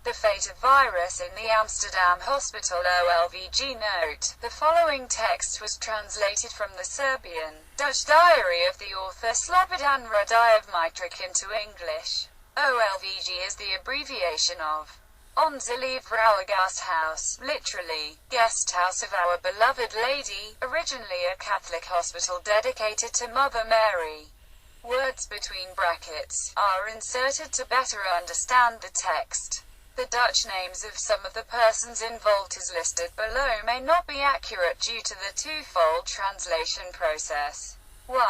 The fate of virus in the Amsterdam hospital. Olvg note. The following text was translated from the Serbian, Dutch diary of the author Slobodan von Piva into English. Olvg is the abbreviation of Onze Lieve Vrouwe Gasthuis, literally, guest house of our beloved lady, originally a Catholic hospital dedicated to Mother Mary. Words between brackets are inserted to better understand the text. The Dutch names of some of the persons involved as listed below may not be accurate due to the twofold translation process. 1.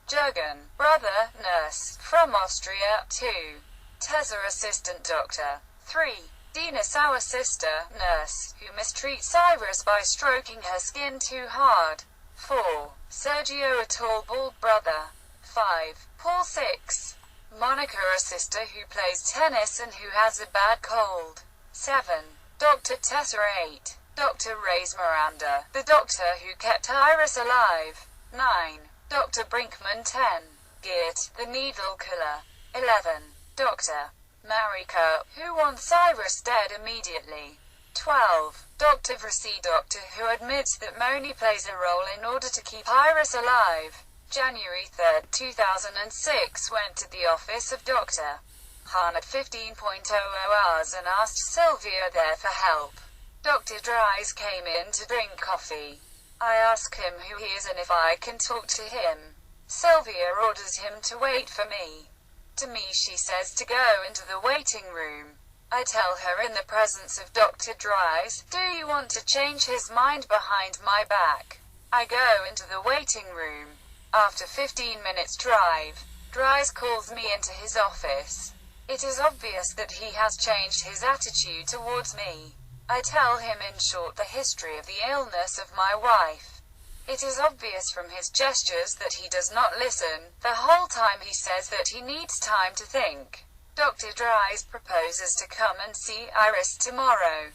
Jurgen, brother, nurse, from Austria. 2. Teza, assistant doctor. 3. Dina, our sister, nurse, who mistreats Iris by stroking her skin too hard. 4. Sergio, a tall bald brother. 5. Paul. 6. Monika, a sister who plays tennis and who has a bad cold. 7. Dr. Tesa. 8. Dr. Rijsmiranda, the doctor who kept Iris alive. 9. Dr. Brinkman. 10. Geert, the needle killer. 11. Dr. Monika, who wants Iris dead immediately. 12. Dr. VRIES, doctor who admits that Moni plays a role in order to keep Iris alive. January 3, 2006 went to the office of Dr. Han at 15:00 hours and asked Sylvia there for help. Dr. Dries came in to drink coffee. I ask him who he is and if I can talk to him. Sylvia orders him to wait for me. To me she says to go into the waiting room. I tell her in the presence of Dr. Dries, do you want to change his mind behind my back? I go into the waiting room. After 15 minutes drive, Dries calls me into his office. It is obvious that he has changed his attitude towards me. I tell him in short the history of the illness of my wife. It is obvious from his gestures that he does not listen. The whole time he says that he needs time to think. Dr. Dries proposes to come and see Iris tomorrow.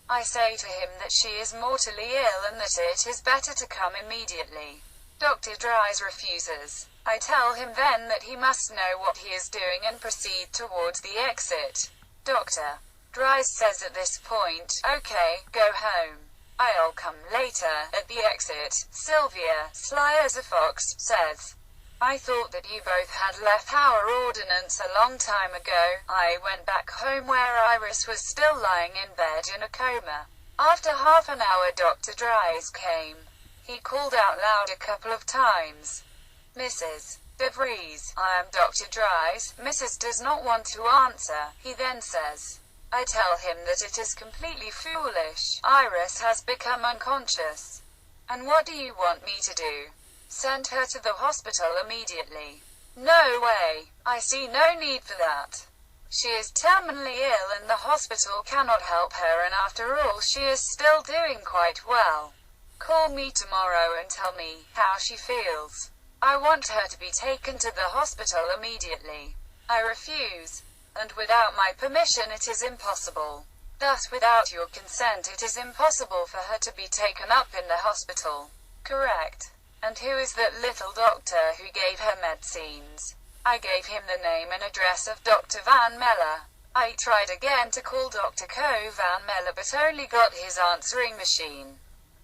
I say to him that she is mortally ill and that it is better to come immediately. Dr. Dries refuses. I tell him then that he must know what he is doing and proceed towards the exit. Dr. Dries says at this point, okay, go home. I'll come later. At the exit, Sylvia, sly as a fox, says, I thought that you both had left our ordinance a long time ago. I went back home where Iris was still lying in bed in a coma. After half an hour Dr. Dries came. He called out loud a couple of times. Mrs. De Vries, I am Dr. Dries. Mrs. does not want to answer. He then says, I tell him that it is completely foolish. Iris has become unconscious. And what do you want me to do? Send her to the hospital immediately. No way. I see no need for that. She is terminally ill and the hospital cannot help her, and after all she is still doing quite well. Call me tomorrow and tell me how she feels. I want her to be taken to the hospital immediately. I refuse. And without my permission it is impossible. Thus without your consent it is impossible for her to be taken up in the hospital. Correct. And who is that little doctor who gave her medicines? I gave him the name and address of Dr. Van Melle. I tried again to call Dr. Co Van Melle but only got his answering machine.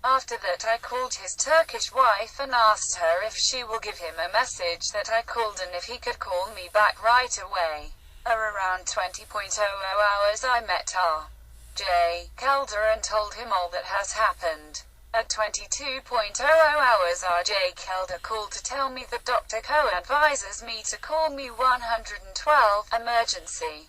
After that I called his Turkish wife and asked her if she will give him a message that I called and if he could call me back right away. Around 20:00 hours I met R.J. Kelder and told him all that has happened. At 22:00 hours R.J. Kelder called to tell me that Dr. Co advises me to call me 112 emergency,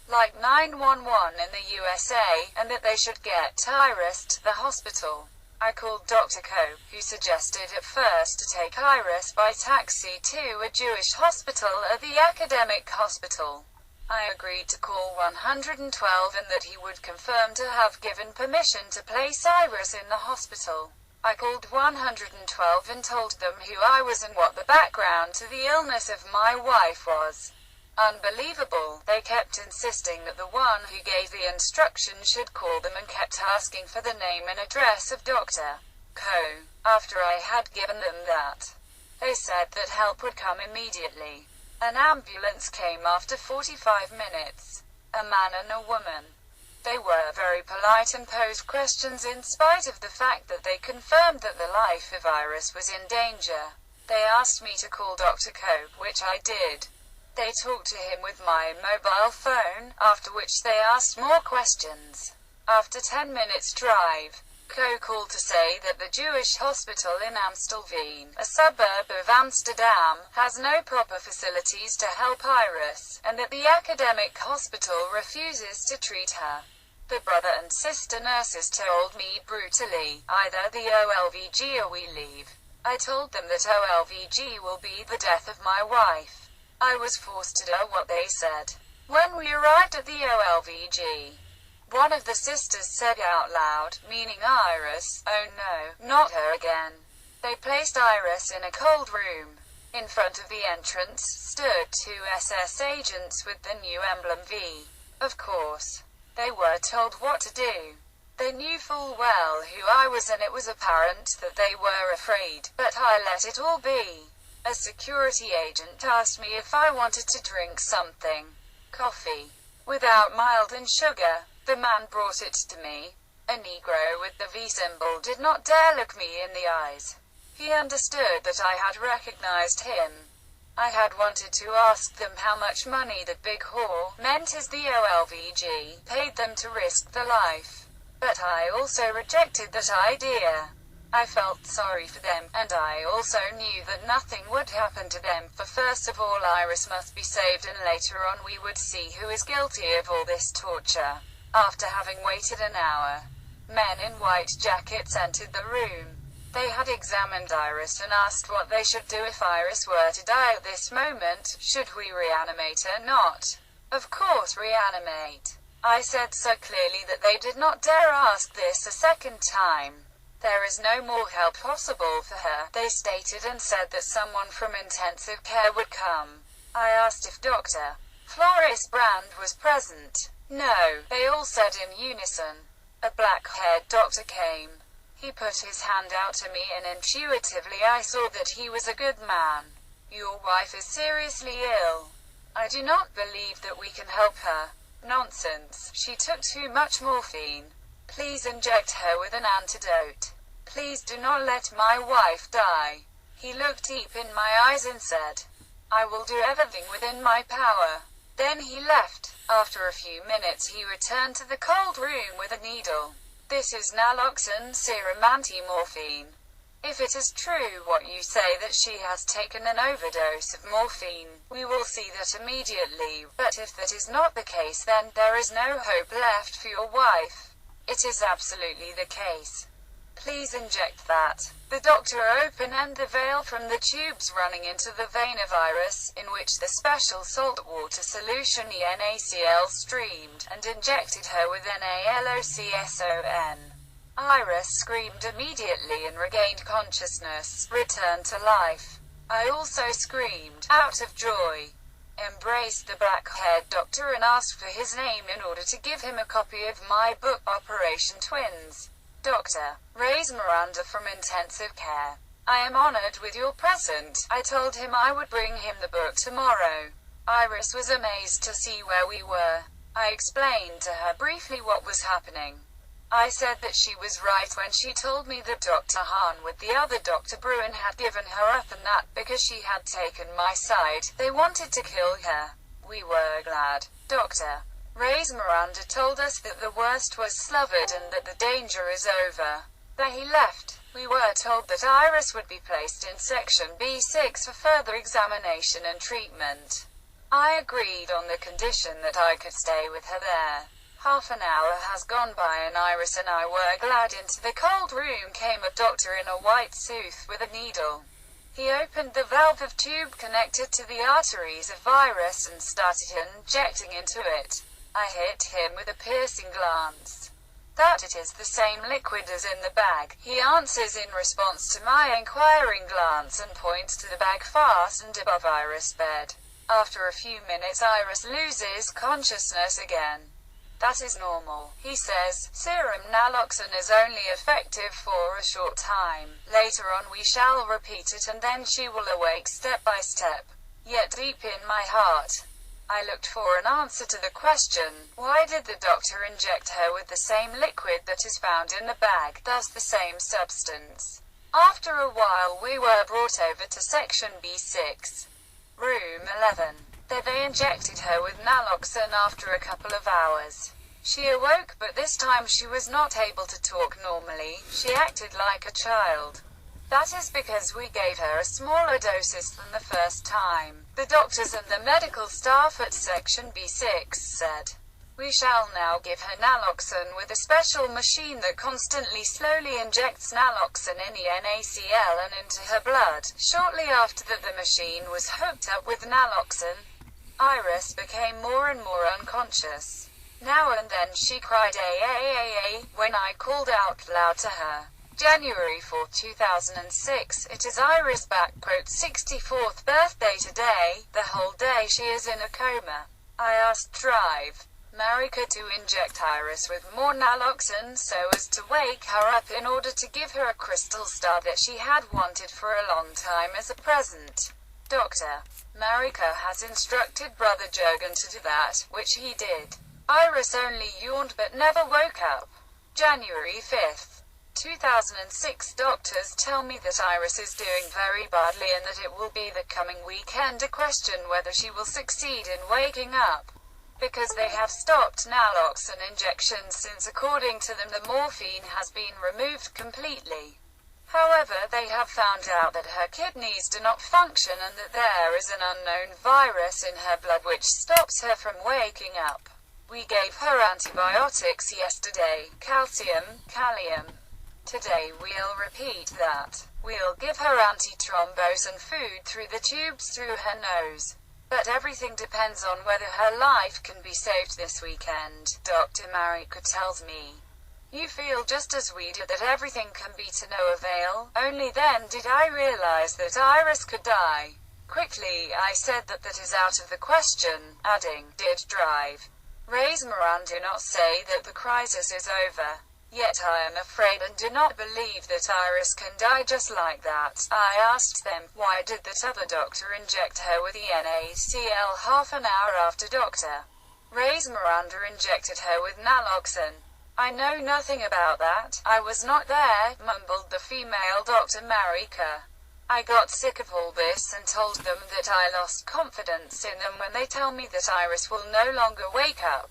like 911 in the USA, and that they should get Iris to the hospital. I called Dr. Co, who suggested at first to take Iris by taxi to a Jewish hospital at the academic hospital. I agreed to call 112 and that he would confirm to have given permission to place Iris in the hospital. I called 112 and told them who I was and what the background to the illness of my wife was. Unbelievable. They kept insisting that the one who gave the instruction should call them and kept asking for the name and address of Dr. Co. After I had given them that, they said that help would come immediately. An ambulance came after 45 minutes. A man and a woman. They were very polite and posed questions in spite of the fact that they confirmed that the life of Iris was in danger. They asked me to call Dr. Cope, which I did. They talked to him with my mobile phone, after which they asked more questions. After 10 minutes drive, Co called to say that the Jewish hospital in Amstelveen, a suburb of Amsterdam, has no proper facilities to help Iris, and that the academic hospital refuses to treat her. The brother and sister nurses told me brutally, either the Olvg or we leave. I told them that Olvg will be the death of my wife. I was forced to do what they said. When we arrived at the Olvg, one of the sisters said out loud, meaning Iris, "Oh no, not her again." They placed Iris in a cold room. In front of the entrance stood 2 SS agents with the new emblem V. Of course, they were told what to do. They knew full well who I was, and it was apparent that they were afraid, but I let it all be. A security agent asked me if I wanted to drink something. Coffee. Without mild and sugar. The man brought it to me. A Negro with the V symbol did not dare look me in the eyes. He understood that I had recognized him. I had wanted to ask them how much money that big whore, meant as the Olvg, paid them to risk the life. But I also rejected that idea. I felt sorry for them, and I also knew that nothing would happen to them, for first of all Iris must be saved, and later on we would see who is guilty of all this torture. After having waited an hour, men in white jackets entered the room. They had examined Iris and asked what they should do if Iris were to die at this moment. Should we reanimate her? Not. Of course reanimate. I said so clearly that they did not dare ask this a second time. There is no more help possible for her, they stated, and said that someone from intensive care would come. I asked if Dr. Floris Brand was present. No, they all said in unison. A black-haired doctor came. He put his hand out to me, and intuitively I saw that he was a good man. Your wife is seriously ill. I do not believe that we can help her. Nonsense. She took too much morphine. Please inject her with an antidote. Please do not let my wife die. He looked deep in my eyes and said, I will do everything within my power. Then he left. After a few minutes he returned to the cold room with a needle. This is naloxone serum anti-morphine. If it is true what you say that she has taken an overdose of morphine, we will see that immediately, but if that is not the case, then there is no hope left for your wife. It is absolutely the case. Please inject that. The doctor opened the veil from the tubes running into the vein of Iris, in which the special salt water solution NaCl streamed, and injected her with NaLOCSON. Iris screamed immediately and regained consciousness, returned to life. I also screamed, out of joy. Embraced the black-haired doctor and asked for his name in order to give him a copy of my book, Operation Twins. Dr. Rijsmiranda from intensive care. I am honored with your present. I told him I would bring him the book tomorrow. Iris was amazed to see where we were. I explained to her briefly what was happening. I said that she was right when she told me that Dr. Hahn with the other Dr. Bruin had given her up, and that because she had taken my side, they wanted to kill her. We were glad. Dr. Rijsmiranda told us that the worst was slumbered and that the danger is over. Then he left. We were told that Iris would be placed in section B6 for further examination and treatment. I agreed on the condition that I could stay with her there. Half an hour has gone by and Iris and I were glad. Into the cold room came a doctor in a white suit with a needle. He opened the valve of tube connected to the arteries of Iris and started injecting into it. I hit him with a piercing glance. That it is the same liquid as in the bag, he answers in response to my inquiring glance and points to the bag fastened above Iris' bed. After a few minutes Iris loses consciousness again. That is normal, he says. Serum naloxone is only effective for a short time. Later on we shall repeat it and then she will awake step by step. Yet deep in my heart, I looked for an answer to the question, why did the doctor inject her with the same liquid that is found in the bag, thus the same substance? After a while we were brought over to section B6, room 11. There they injected her with naloxone after a couple of hours. She awoke, but this time she was not able to talk normally. She acted like a child. That is because we gave her a smaller doses than the first time. The doctors and the medical staff at section B6 said, "We shall now give her naloxone with a special machine that constantly slowly injects naloxone in the NaCl and into her blood." Shortly after that the machine was hooked up with naloxone. Iris became more and more unconscious. Now and then she cried when I called out loud to her. January 4, 2006, it is Iris' 64th birthday today. The whole day she is in a coma. I asked Marika to inject Iris with more naloxone so as to wake her up in order to give her a crystal star that she had wanted for a long time as a present. Dr. Marika has instructed Brother Jurgen to do that, which he did. Iris only yawned but never woke up. January 5th. 2006, doctors tell me that Iris is doing very badly and that it will be the coming weekend a question whether she will succeed in waking up. Because they have stopped naloxone injections since according to them the morphine has been removed completely. However, they have found out that her kidneys do not function and that there is an unknown virus in her blood which stops her from waking up. We gave her antibiotics yesterday, calcium, kalium. Today we'll repeat that. We'll give her antithrombosis and food through the tubes through her nose. But everything depends on whether her life can be saved this weekend, Dr. Marika tells me. You feel just as we do that everything can be to no avail. Only then did I realize that Iris could die. Quickly I said that is out of the question, adding, did Rijsmiranda do not say that the crisis is over. Yet I am afraid and do not believe that Iris can die just like that. I asked them, why did that other doctor inject her with the NaCl half an hour after Dr. Rijsmiranda injected her with naloxone? I know nothing about that. I was not there, mumbled the female Dr. Marika. I got sick of all this and told them that I lost confidence in them when they tell me that Iris will no longer wake up.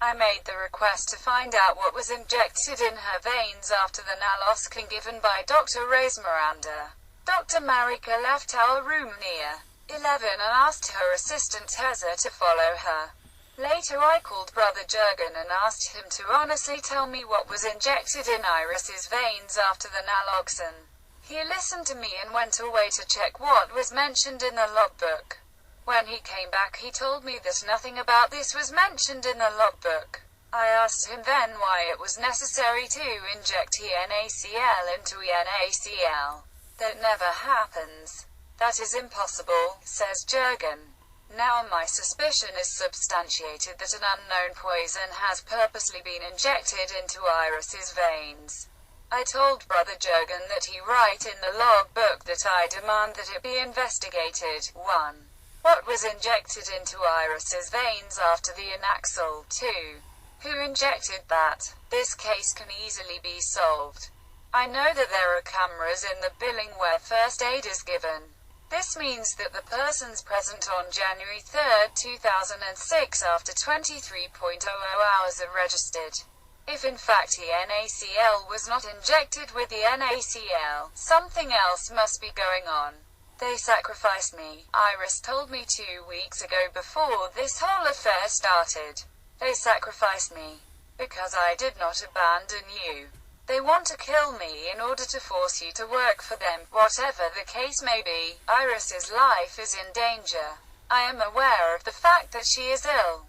I made the request to find out what was injected in her veins after the naloxone given by Dr. Rijsmiranda. Dr. Marika left our room near 11 and asked her assistant Teza to follow her. Later I called Brother Jurgen and asked him to honestly tell me what was injected in Iris's veins after the naloxone. He listened to me and went away to check what was mentioned in the logbook. When he came back he told me that nothing about this was mentioned in the logbook. I asked him then why it was necessary to inject NaCl into NaCl. That never happens. That is impossible, says Jurgen. Now my suspicion is substantiated that an unknown poison has purposely been injected into Iris's veins. I told Brother Jurgen that he write in the logbook that I demand that it be investigated. 1. What was injected into Iris's veins after the anaxol? 2. Who injected that? This case can easily be solved. I know that there are cameras in the building where first aid is given. This means that the persons present on January 3, 2006 after 23.00 hours are registered. If in fact the NaCl was not injected with the NaCl, something else must be going on. They sacrificed me, Iris told me 2 weeks ago before this whole affair started. They sacrificed me. Because I did not abandon you. They want to kill me in order to force you to work for them. Whatever the case may be, Iris's life is in danger. I am aware of the fact that she is ill.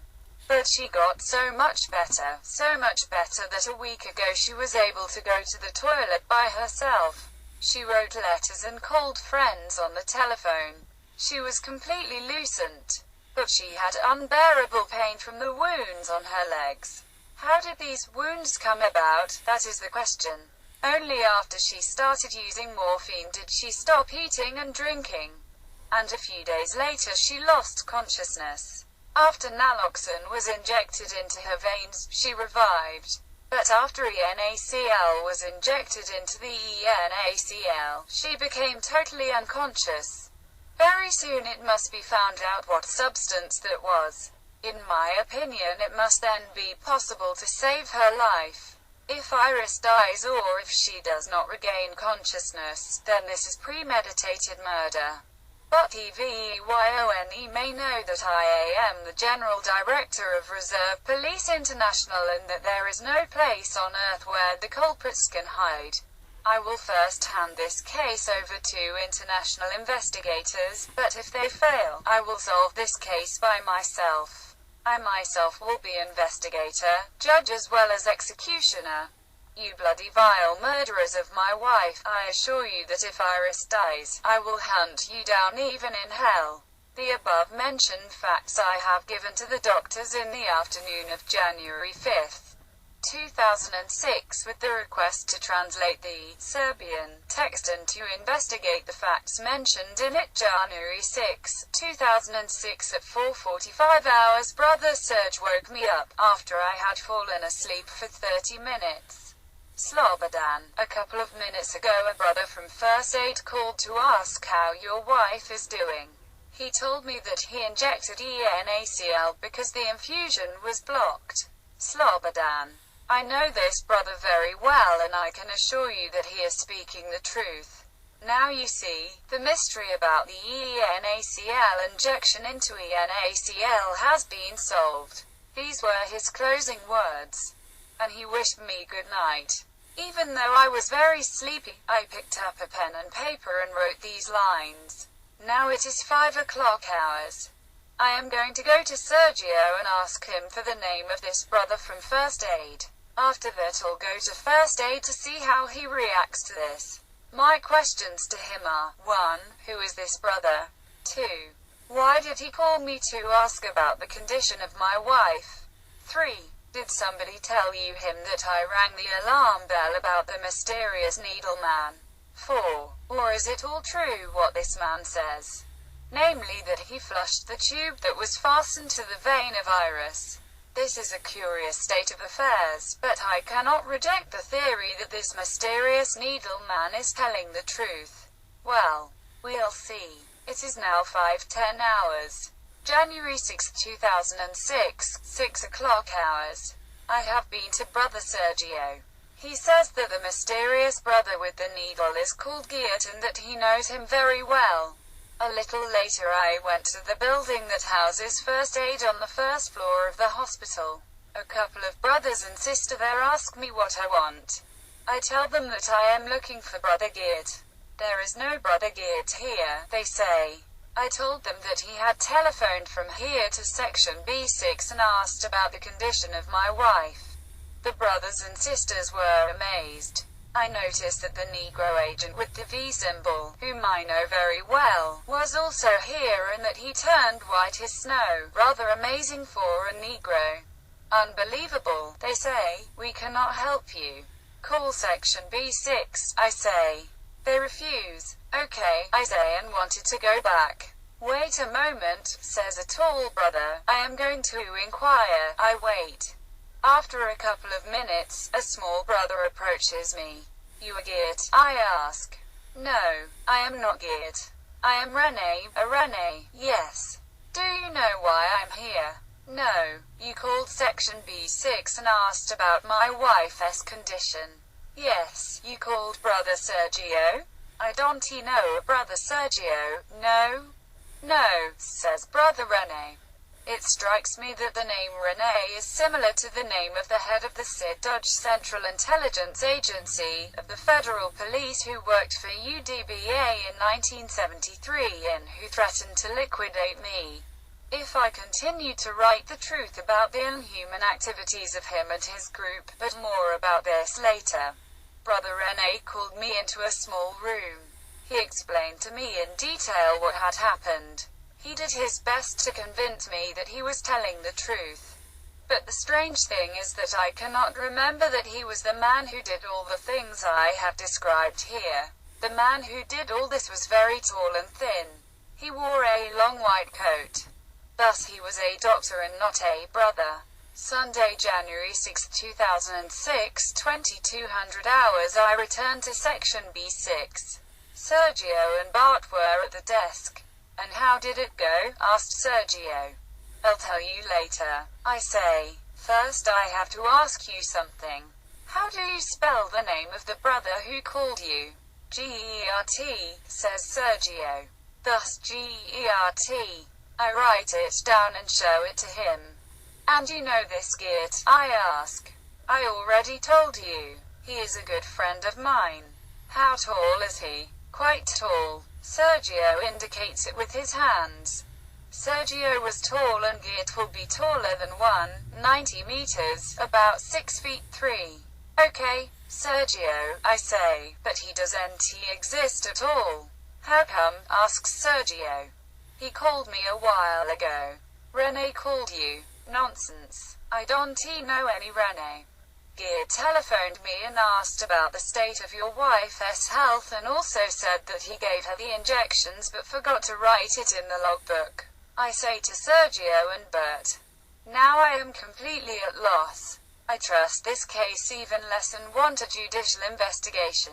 But she got so much better that a week ago she was able to go to the toilet by herself. She wrote letters and called friends on the telephone. She was completely lucent. But she had unbearable pain from the wounds on her legs. How did these wounds come about? That is the question. Only after she started using morphine did she stop eating and drinking. And a few days later she lost consciousness. After naloxone was injected into her veins, she revived. But after ENACL was injected into the ENACL, she became totally unconscious. Very soon it must be found out what substance that was. In my opinion, it must then be possible to save her life. If Iris dies or if she does not regain consciousness, then this is premeditated murder. But EVEYONE may know that I am the General Director of Reserve Police International and that there is no place on earth where the culprits can hide. I will first hand this case over to international investigators, but if they fail, I will solve this case by myself. I myself will be investigator, judge as well as executioner. You bloody vile murderers of my wife, I assure you that if Iris dies, I will hunt you down even in hell. The above-mentioned facts I have given to the doctors in the afternoon of January 5th, 2006, with the request to translate the Serbian text and to investigate the facts mentioned in it. January 6, 2006 at 4:45 hours, Brother Serge woke me up, after I had fallen asleep for 30 minutes. Slobodan, a couple of minutes ago a brother from First Aid called to ask how your wife is doing. He told me that he injected ENACL because the infusion was blocked. Slobodan, I know this brother very well and I can assure you that he is speaking the truth. Now you see, the mystery about the ENACL injection into ENACL has been solved. These were his closing words. And he wished me good night. Even though I was very sleepy, I picked up a pen and paper and wrote these lines. Now it is 5 o'clock hours. I am going to go to Sergio and ask him for the name of this brother from First Aid. After that I'll go to First Aid to see how he reacts to this. My questions to him are, 1. Who is this brother? 2. Why did he call me to ask about the condition of my wife? 3. Did somebody tell you him that I rang the alarm bell about the mysterious needle man? 4. Or is it all true what this man says? Namely that he flushed the tube that was fastened to the vein of Iris. This is a curious state of affairs, but I cannot reject the theory that this mysterious needle man is telling the truth. Well, we'll see. It is now 5:10 hours. January 6, 2006, 6 o'clock hours. I have been to Brother Sergio. He says that the mysterious brother with the needle is called Geert and that he knows him very well. A little later I went to the building that houses First Aid on the first floor of the hospital. A couple of brothers and sister there ask me what I want. I tell them that I am looking for Brother Geert. There is no Brother Geert here, they say. I told them that he had telephoned from here to section B6 and asked about the condition of my wife. The brothers and sisters were amazed. I noticed that the Negro agent with the V symbol, whom I know very well, was also here and that he turned white as snow, rather amazing for a Negro. Unbelievable, they say. We cannot help you. Call section B6, I say. They refuse. Okay, I say, and wanted to go back. Wait a moment, says a tall brother. I am going to inquire. I wait. After a couple of minutes, a small brother approaches me. You are Geert? I ask. No, I am not Geert. I am Rene, a Rene, yes. Do you know why I'm here? No. You called section B6 and asked about my wife's condition. Yes. You called Brother Sergio? I don't know a Brother Sergio, no? No, says Brother Rene. It strikes me that the name Rene is similar to the name of the head of the Dutch Central Intelligence Agency, of the Federal Police who worked for UDBA in 1973 and who threatened to liquidate me if I continued to write the truth about the inhuman activities of him and his group, but more about this later. Brother Rene called me into a small room. He explained to me in detail what had happened. He did his best to convince me that he was telling the truth. But the strange thing is that I cannot remember that he was the man who did all the things I have described here. The man who did all this was very tall and thin. He wore a long white coat. Thus he was a doctor and not a brother. Sunday, January 6, 2006, 2200 hours. I returned to section B6. Sergio and Bart were at the desk. And how did it go? Asked Sergio. I'll tell you later, I say. First I have to ask you something. How do you spell the name of the brother who called you? Gert, says Sergio. Thus Gert. I write it down and show it to him. And you know this Gert? I ask. I already told you. He is a good friend of mine. How tall is he? Quite tall. Sergio indicates it with his hands. Sergio was tall and Gert will be taller than 190 meters, about 6 feet 3. Okay, Sergio, I say, but he doesn't exist at all. How come? Asks Sergio. He called me a while ago. Rene called you. Nonsense. I don't know any Rene. Gert telephoned me and asked about the state of your wife's health and also said that he gave her the injections but forgot to write it in the logbook. I say to Sergio and Bert. Now I am completely at loss. I trust this case even less and want a judicial investigation.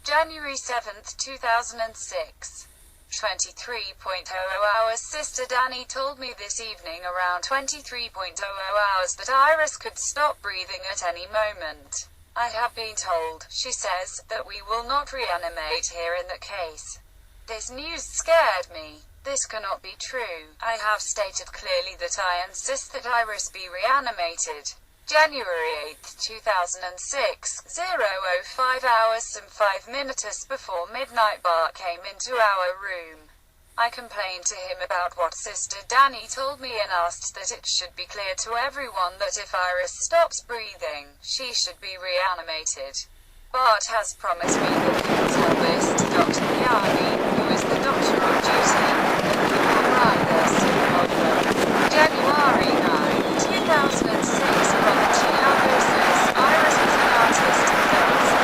January 7th, 2006. 23.00 hours. Sister Danny told me this evening around 23.00 hours that Iris could stop breathing at any moment. I have been told, she says, that we will not reanimate here in the case. This news scared me. This cannot be true. I have stated clearly that I insist that Iris be reanimated. January 8th, 2006, 0:05 hours some 5 minutes before midnight Bart came into our room. I complained to him about what Sister Danny told me and asked that it should be clear to everyone that if Iris stops breathing, she should be reanimated. Bart has promised me that he will tell this to Dr. Miani, who is the doctor on duty, and he will write this in Olvg. January 9, 2006, Brother Tiago says, Iris is an artist and dancer.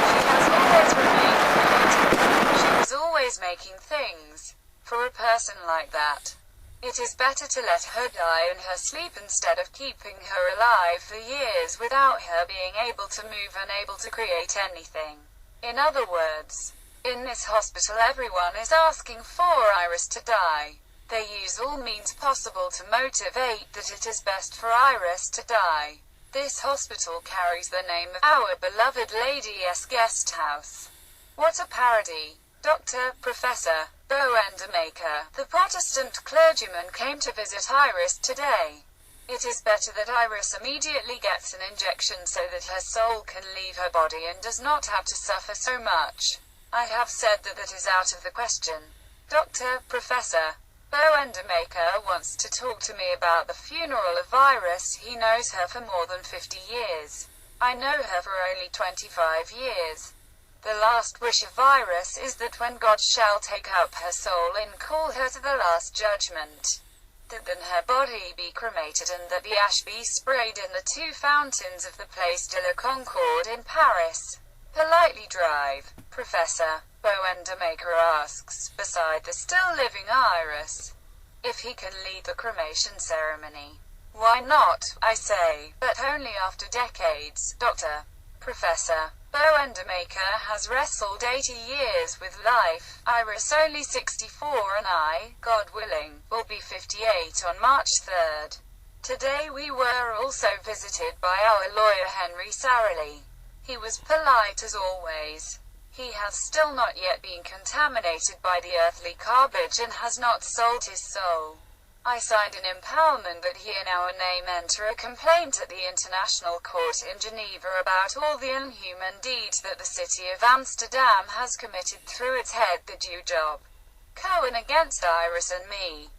She has always remained creative. She was always making things. For a person like that, it is better to let her die in her sleep instead of keeping her alive for years without her being able to move and able to create anything. In other words, in this hospital everyone is asking for Iris to die. They use all means possible to motivate that it is best for Iris to die. This hospital carries the name of our beloved Lady's Guesthouse. What a parody. Dr. Professor Boendermaker, the Protestant clergyman, came to visit Iris today. It is better that Iris immediately gets an injection so that her soul can leave her body and does not have to suffer so much. I have said that that is out of the question. Dr. Professor Boendermaker wants to talk to me about the funeral of Iris. He knows her for more than 50 years. I know her for only 25 years. The last wish of Iris is that when God shall take up her soul and call her to the last judgment, that then her body be cremated and that the ash be sprayed in the 2 fountains of the Place de la Concorde in Paris. Politely drive. Professor Boendermaker asks, beside the still living Iris, if he can lead the cremation ceremony. Why not, I say, but only after decades. Dr. Professor Boendermaker has wrestled 80 years with life. Iris only 64 and I, God willing, will be 58 on March 3rd. Today we were also visited by our lawyer Henry Sarali. He was polite as always. He has still not yet been contaminated by the earthly garbage and has not sold his soul. I signed an empowerment that he in our name enter a complaint at the International Court in Geneva about all the inhuman deeds that the city of Amsterdam has committed through its head the Jew job. Cohen against Iris and me.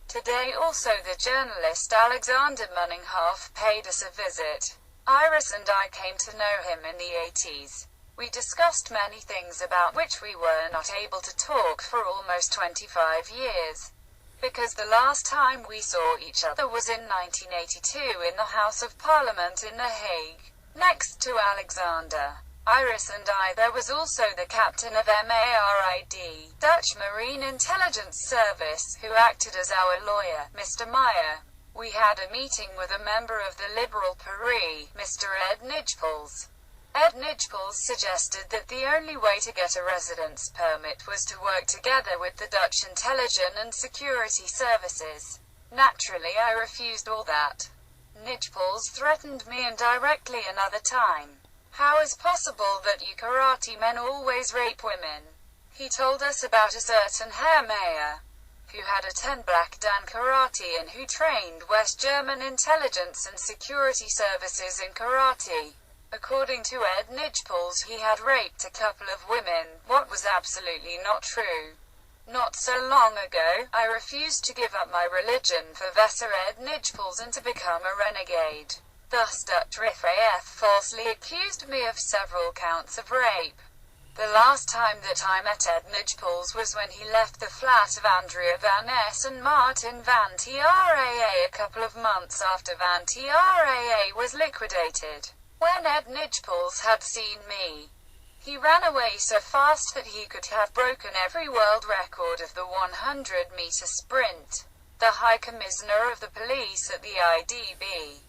Today also the journalist Alexander Munninghoff paid us a visit. Iris and I came to know him in the 80s. We discussed many things about which we were not able to talk for almost 25 years. Because the last time we saw each other was in 1982 in the House of Parliament in The Hague, next to Alexander. Iris and I. There was also the captain of MARID, Dutch Marine Intelligence Service, who acted as our lawyer, Mr. Meyer. We had a meeting with a member of the Liberal Party, Mr. Ed Nijpels. Ed Nijpels suggested that the only way to get a residence permit was to work together with the Dutch intelligence and security services. Naturally, I refused all that. Nijpels threatened me indirectly another time. How is possible that you karate men always rape women? He told us about a certain Herr Mayer, who had a 10 black dan karate and who trained West German intelligence and security services in karate. According to Ed Nijpels, he had raped a couple of women, what was absolutely not true. Not so long ago, I refused to give up my religion for Vesser Ed Nijpels and to become a renegade. Thus Dutch RAF falsely accused me of several counts of rape. The last time that I met Ed Nijpels was when he left the flat of Andrea Van Ness and Martin Van Traa a couple of months after Van Traa was liquidated. When Ed Nijpels had seen me, he ran away so fast that he could have broken every world record of the 100-meter sprint. The High Commissioner of the Police at the IDB,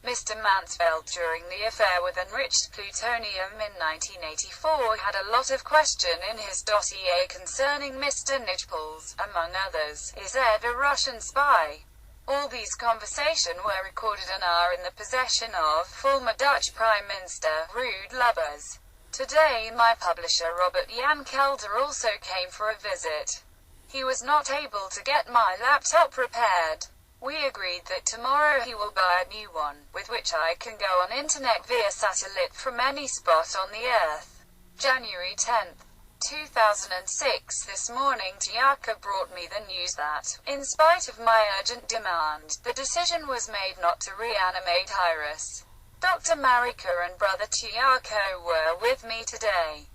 Mr. Mansfeld, during the affair with enriched plutonium in 1984, had a lot of question in his dossier concerning Mr. Nijpels. Among others, is Ed a Russian spy? All these conversations were recorded and are in the possession of former Dutch Prime Minister Ruud Lubbers. Today my publisher Robert Jan Kelder also came for a visit. He was not able to get my laptop repaired. We agreed that tomorrow he will buy a new one, with which I can go on internet via satellite from any spot on the earth. January 10th. 2006. This morning Tiaka brought me the news that, in spite of my urgent demand, the decision was made not to reanimate Iris. Dr. Marika and brother Tiako were with me today.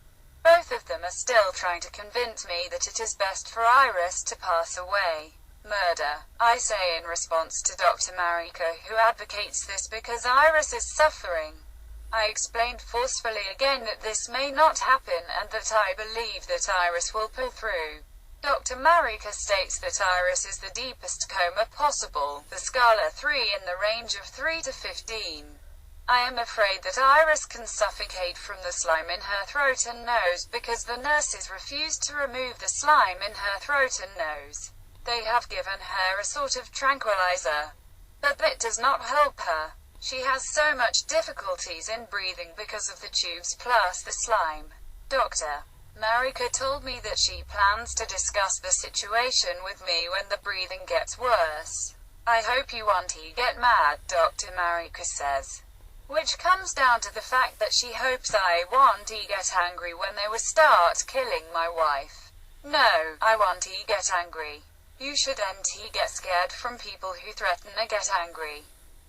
Both of them are still trying to convince me that it is best for Iris to pass away. Murder, I say in response to Dr. Marika, who advocates this because Iris is suffering. I explained forcefully again that this may not happen and that I believe that Iris will pull through. Dr. Marika states that Iris is the deepest coma possible, the scala 3 in the range of 3 to 15. I am afraid that Iris can suffocate from the slime in her throat and nose because the nurses refused to remove the slime in her throat and nose. They have given her a sort of tranquilizer, but that does not help her. She has so much difficulties in breathing because of the tubes plus the slime. Dr. Marika told me that she plans to discuss the situation with me when the breathing gets worse. I hope you won't get mad, Dr. Marika says. Which comes down to the fact that she hopes I won't get angry when they will start killing my wife. No, I won't get angry. You shouldn't get scared from people who threaten or get angry.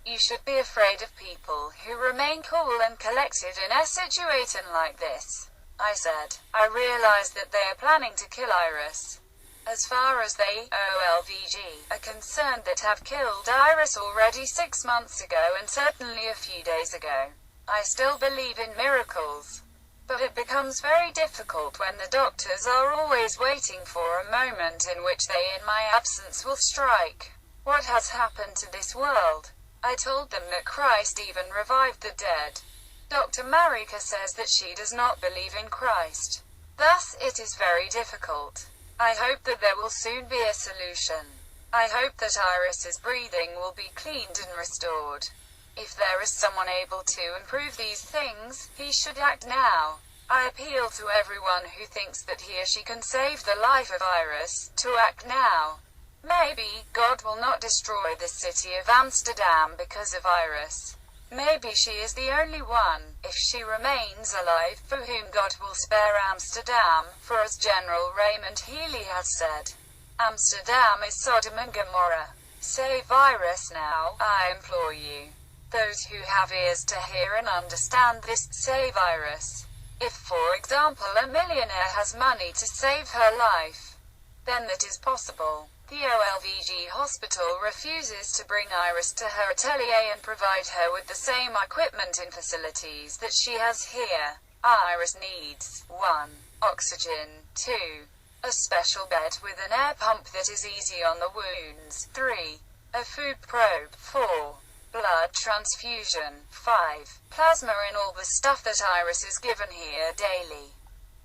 You should be afraid of people who remain cool and collected in a situation like this. I said, I realize that they are planning to kill Iris. As far as they, Olvg, are concerned, that have killed Iris already 6 months ago and certainly a few days ago. I still believe in miracles. But it becomes very difficult when the doctors are always waiting for a moment in which they in my absence will strike. What has happened to this world? I told them that Christ even revived the dead. Dr. Marika says that she does not believe in Christ. Thus, it is very difficult. I hope that there will soon be a solution. I hope that Iris's breathing will be cleaned and restored. If there is someone able to improve these things, he should act now. I appeal to everyone who thinks that he or she can save the life of Iris, to act now. Maybe God will not destroy the city of Amsterdam because of Iris. Maybe she is the only one, if she remains alive, for whom God will spare Amsterdam, for as General Raymond Healy has said, Amsterdam is Sodom and Gomorrah. Save Iris now, I implore you. Those who have ears to hear and understand this, save Iris. If, for example, a millionaire has money to save her life, then that is possible. The Olvg hospital refuses to bring Iris to her atelier and provide her with the same equipment and facilities that she has here. Iris needs 1. Oxygen. 2. A special bed with an air pump that is easy on the wounds. 3. A food probe. 4. Blood transfusion. 5. Plasma and all the stuff that Iris is given here daily.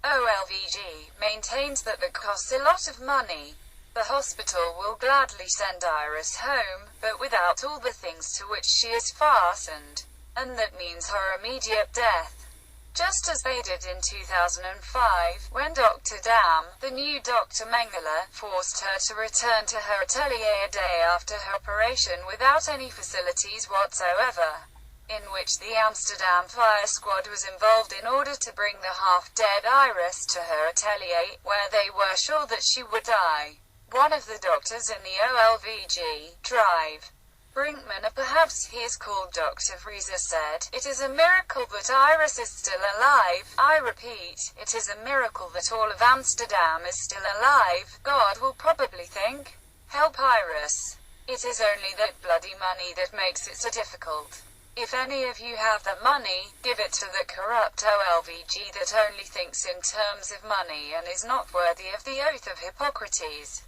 Olvg maintains that costs a lot of money. The hospital will gladly send Iris home, but without all the things to which she is fastened, and that means her immediate death. Just as they did in 2005, when Dr. Dam, the new Dr. Mengele, forced her to return to her atelier a day after her operation without any facilities whatsoever, in which the Amsterdam fire squad was involved in order to bring the half-dead Iris to her atelier, where they were sure that she would die. One of the doctors in the Olvg drive, Brinkman, or perhaps he is called Dr. VRIES, said, "It is a miracle that Iris is still alive. I repeat, it is a miracle that all of Amsterdam is still alive. God will probably think, help Iris. It is only that bloody money that makes it so difficult. If any of you have that money, give it to the corrupt Olvg that only thinks in terms of money and is not worthy of the oath of Hippocrates.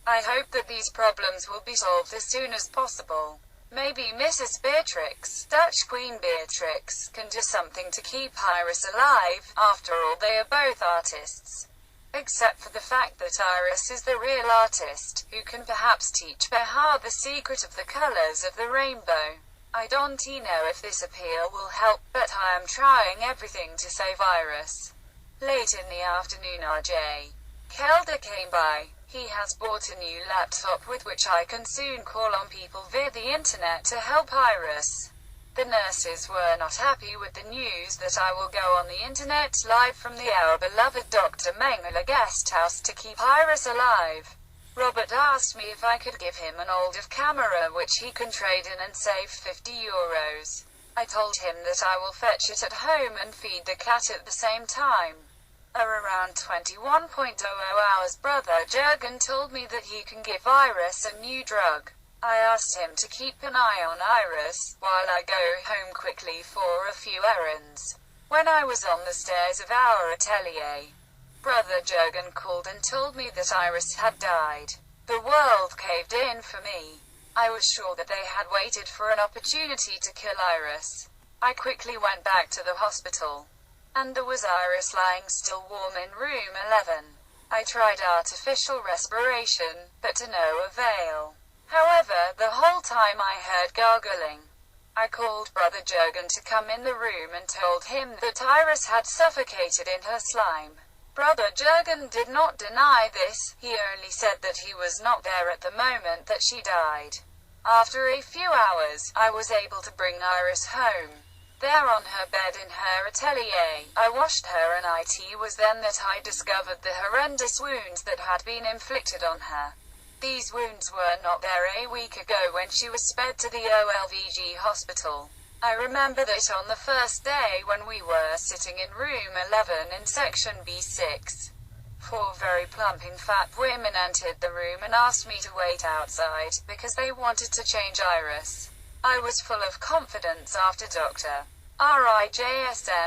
I hope that these problems will be solved as soon as possible. Maybe Mrs. Beatrix, Dutch Queen Beatrix, can do something to keep Iris alive. After all, they are both artists. Except for the fact that Iris is the real artist, who can perhaps teach Behar the secret of the colors of the rainbow. I don't know if this appeal will help, but I am trying everything to save Iris." Late in the afternoon, RJ Kelder came by. He has bought a new laptop with which I can soon call on people via the internet to help Iris. The nurses were not happy with the news that I will go on the internet live from our beloved Dr. Mengele Guesthouse to keep Iris alive. Robert asked me if I could give him an Olvg camera which he can trade in and save €50. I told him that I will fetch it at home and feed the cat at the same time. Around 21:00 hours, brother Jurgen told me that he can give Iris a new drug. I asked him to keep an eye on Iris, while I go home quickly for a few errands. When I was on the stairs of our atelier, brother Jurgen called and told me that Iris had died. The world caved in for me. I was sure that they had waited for an opportunity to kill Iris. I quickly went back to the hospital, and there was Iris lying still warm in room 11. I tried artificial respiration, but to no avail. However, the whole time I heard gargling. I called brother Jurgen to come in the room and told him that Iris had suffocated in her slime. Brother Jurgen did not deny this, he only said that he was not there at the moment that she died. After a few hours, I was able to bring Iris home. There on her bed in her atelier, I washed her, and it was then that I discovered the horrendous wounds that had been inflicted on her. These wounds were not there a week ago when she was sped to the Olvg hospital. I remember that on the first day when we were sitting in room 11 in section B6, 4 very plumping fat women entered the room and asked me to wait outside, because they wanted to change Iris. I was full of confidence after Dr. Rijsmiranda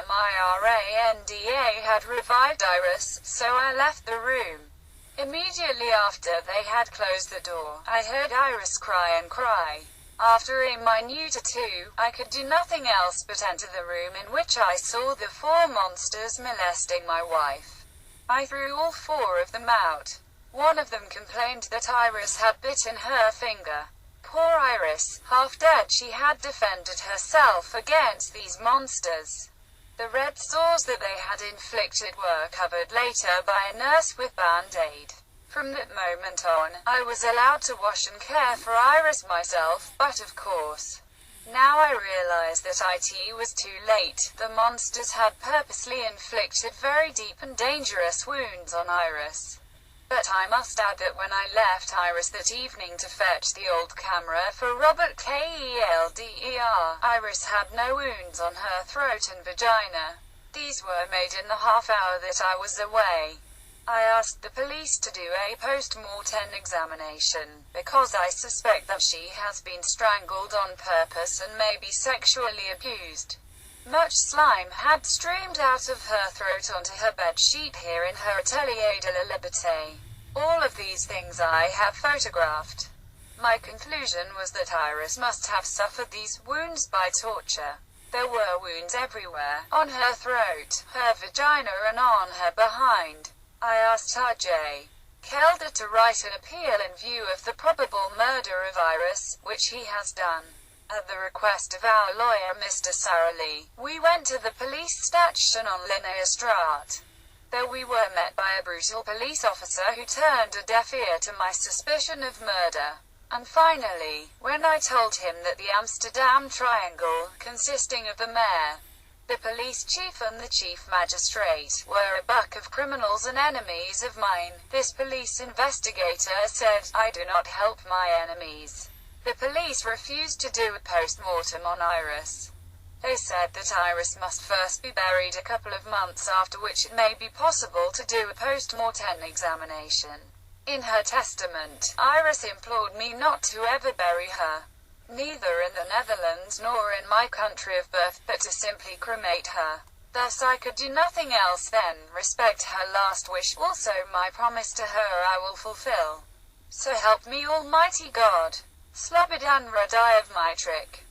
had revived Iris, so I left the room. Immediately after they had closed the door, I heard Iris cry and cry. After a minute or two, I could do nothing else but enter the room in which I saw the 4 monsters molesting my wife. I threw all 4 of them out. One of them complained that Iris had bitten her finger. Poor Iris, half dead, she had defended herself against these monsters. The red sores that they had inflicted were covered later by a nurse with band-aid. From that moment on, I was allowed to wash and care for Iris myself, but of course, now I realize that it was too late. The monsters had purposely inflicted very deep and dangerous wounds on Iris. But I must add that when I left Iris that evening to fetch the old camera for Robert Kelder, Iris had no wounds on her throat and vagina. These were made in the half hour that I was away. I asked the police to do a post-mortem examination, because I suspect that she has been strangled on purpose and may be sexually abused. Much slime had streamed out of her throat onto her bed sheet here in her Atelier de la Liberté. All of these things I have photographed. My conclusion was that Iris must have suffered these wounds by torture. There were wounds everywhere, on her throat, her vagina and on her behind. I asked R.J. Kelder to write an appeal in view of the probable murder of Iris, which he has done. At the request of our lawyer Mr. Sarali, we went to the police station on Linnea Straat. There we were met by a brutal police officer who turned a deaf ear to my suspicion of murder. And finally, when I told him that the Amsterdam triangle, consisting of the mayor, the police chief and the chief magistrate, were a buck of criminals and enemies of mine, this police investigator said, I do not help my enemies. The police refused to do a post-mortem on Iris. They said that Iris must first be buried a couple of months, after which it may be possible to do a post-mortem examination. In her testament, Iris implored me not to ever bury her, neither in the Netherlands nor in my country of birth, but to simply cremate her. Thus I could do nothing else than respect her last wish. Also my promise to her I will fulfill. So help me Almighty God. Slobodan Radajev Mitric.